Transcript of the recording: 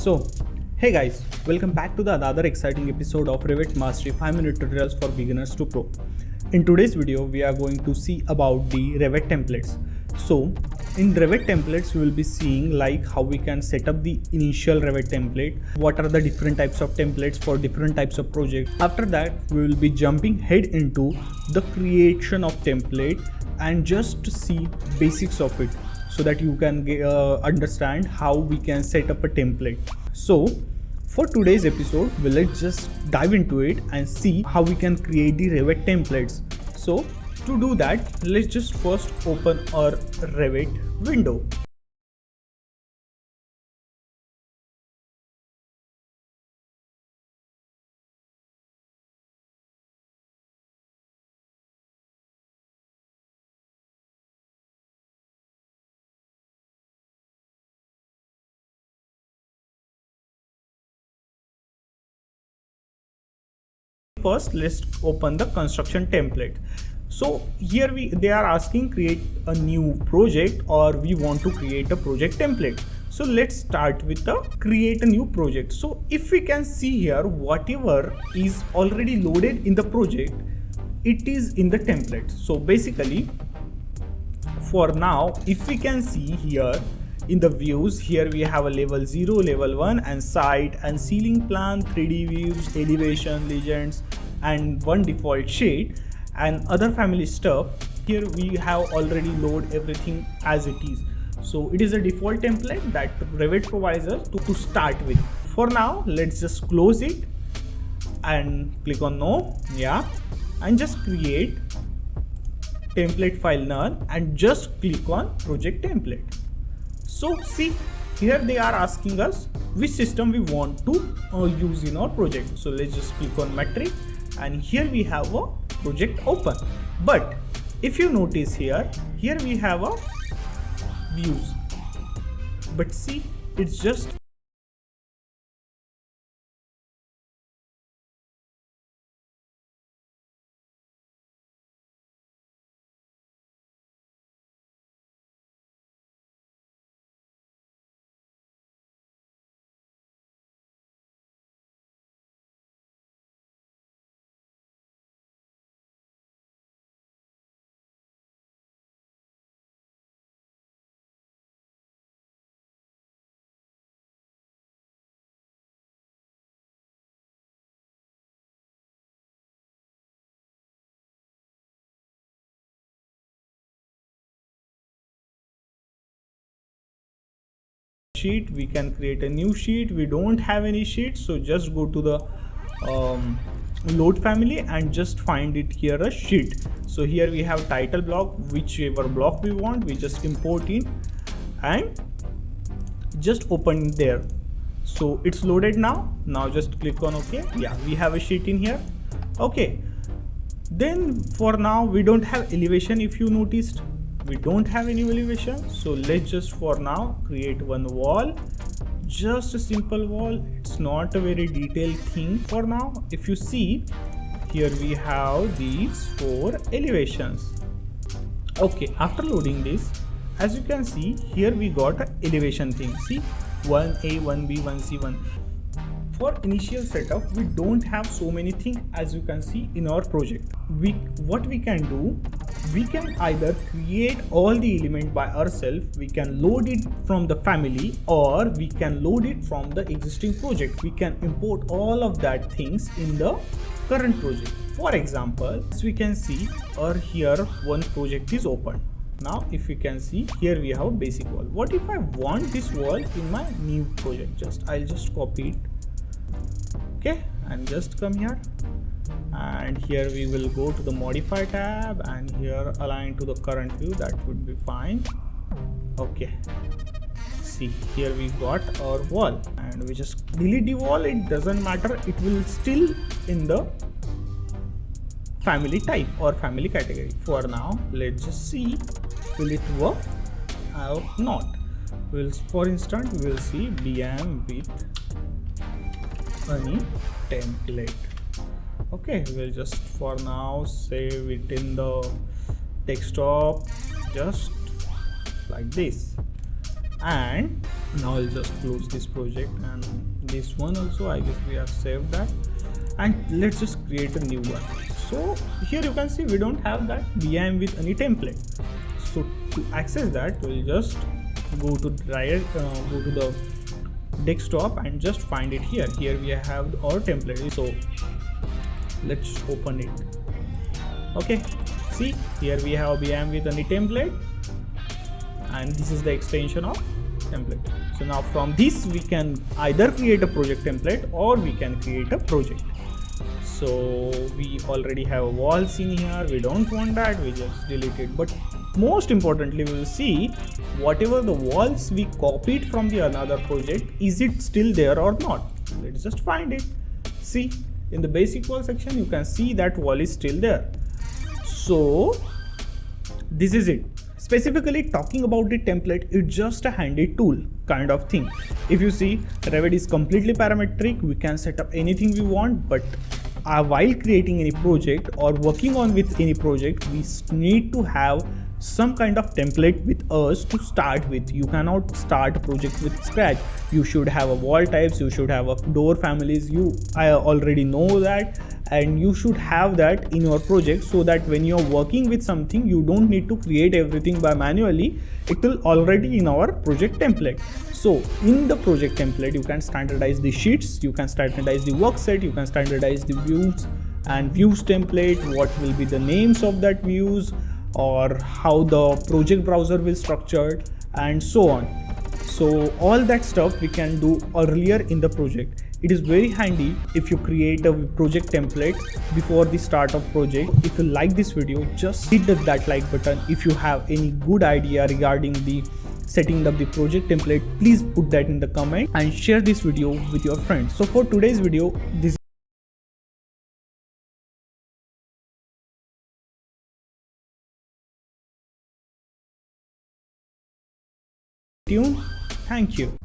So, hey guys, welcome back to the another exciting episode of Revit Mastery 5-minute tutorials for beginners to pro. In today's video, we are going to see about the Revit templates. So, in Revit templates, we will be seeing like how we can set up the initial Revit template, what are the different types of templates for different types of projects. After that, we will be jumping head into the creation of template and just to see basics of it, so that you can understand how we can set up a template. So for today's episode, let's just dive into it and see how we can create the Revit templates. So to do that, let's just first open our Revit window. First, let's open the construction template. So here they are asking create a new project, or we want to create a project template. So let's start with the create a new project. So if we can see here, whatever is already loaded in the project, it is in the template. So basically, for now, if we can see here in the views, here we have a level 0, level 1 and site and ceiling plan, 3D views, elevation, legends and one default sheet and other family stuff. Here we have already load everything as it is. So it is a default template that Revit provides us to start with. For now, let's just close it and click on no, and just create template file none and just click on project template. So see, here they are asking us which system we want to use in our project. So let's just click on metric and here we have a project open. But if you notice here we have a views, but see, it's just sheet. We can create a new sheet. We don't have any sheet, so just go to the load family and just find it here a sheet. So here we have title block, whichever block we want, we just import it and just open there. So it's loaded now. Now just click on OK. We have a sheet in here. Okay, then for now we don't have elevation. If you noticed, we don't have any elevation, so let's just for now create one wall, just a simple wall. It's not a very detailed thing for now. If you see here, we have these 4 elevations. Okay, after loading this, as you can see here, we got an elevation thing. See, 1A, 1B, 1C, 1. For initial setup, we don't have so many things as you can see in our project. What we can do, we can either create all the element by ourselves, we can load it from the family, or we can load it from the existing project. We can import all of that things in the current project. For example, as we can see, or here one project is open. Now if you can see here, we have a basic wall. What if I want this wall in my new project? I'll just copy it. Okay, and just come here, and here we will go to the modify tab and here align to the current view. That would be fine. Okay, see, here we got our wall and we just delete the wall. It doesn't matter, it will still in the family type or family category. For now, let's just see will it work or not. For instance, we will see BM with any template. Okay, we'll just for now save it in the desktop just like this. And now I'll just close this project, and this one also I guess we have saved that, and let's just create a new one. So here you can see we don't have that BIM with any template. So to access that, we'll just go to the desktop and just find it here. Here we have our template, so let's open it. Okay, see here we have BIM with any template, and this is the extension of template. So now from this we can either create a project template or we can create a project. So we already have walls in here, we don't want that, we just delete it. But most importantly, we will see whatever the walls we copied from the another project, is it still there or not. Let's just find it. See, in the basic wall section you can see that wall is still there. So this is it. Specifically talking about the template, it's just a handy tool kind of thing. If you see, Revit is completely parametric, we can set up anything we want, but while creating any project or working on with any project, we need to have some kind of template with us to start with. You cannot start a project with scratch. You should have a wall types, you should have a door families, I already know that, and you should have that in your project, so that when you're working with something you don't need to create everything by manually, it will already in our project template. So in the project template you can standardize the sheets, you can standardize the work set, you can standardize the views and views template, what will be the names of that views, or how the project browser will structure, and so on. So all that stuff we can do earlier in the project. It is very handy if you create a project template before the start of project. If you like this video, just hit that like button. If you have any good idea regarding the setting up the project template, please put that in the comment and share this video with your friends. So for today's video, this tune. Thank you.